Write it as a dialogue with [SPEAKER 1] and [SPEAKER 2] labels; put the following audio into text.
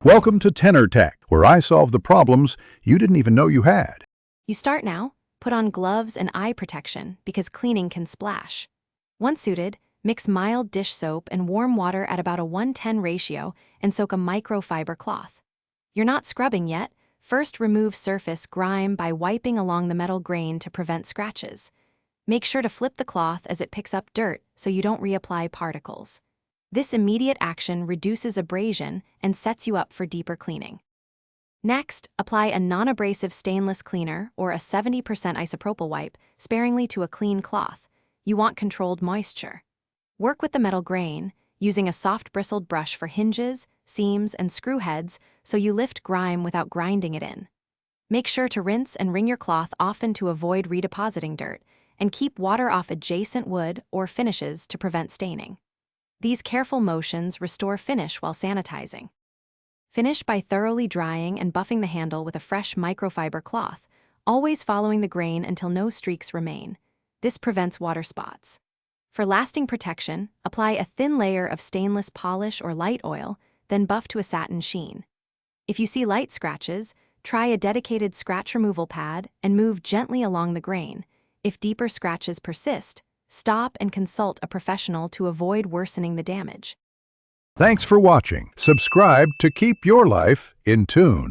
[SPEAKER 1] Welcome to Tenor Tech, where I solve the problems you didn't even know you had.
[SPEAKER 2] You start now, put on gloves and eye protection because cleaning can splash. Once suited, mix mild dish soap and warm water at about a 1:10 ratio and soak a microfiber cloth. You're not scrubbing yet. First, remove surface grime by wiping along the metal grain to prevent scratches. Make sure to flip the cloth as it picks up dirt so you don't reapply particles. This immediate action reduces abrasion and sets you up for deeper cleaning. Next, apply a non-abrasive stainless cleaner or a 70% isopropyl wipe sparingly to a clean cloth. You want controlled moisture. Work with the metal grain, using a soft bristled brush for hinges, seams, and screw heads so you lift grime without grinding it in. Make sure to rinse and wring your cloth often to avoid redepositing dirt, and keep water off adjacent wood or finishes to prevent staining. These careful motions restore finish while sanitizing. Finish by thoroughly drying and buffing the handle with a fresh microfiber cloth, always following the grain until no streaks remain. This prevents water spots. For lasting protection, apply a thin layer of stainless polish or light oil, then buff to a satin sheen. If you see light scratches, try a dedicated scratch removal pad and move gently along the grain. If deeper scratches persist, stop and consult a professional to avoid worsening the damage.
[SPEAKER 1] Thanks for watching. Subscribe to keep your life in tune.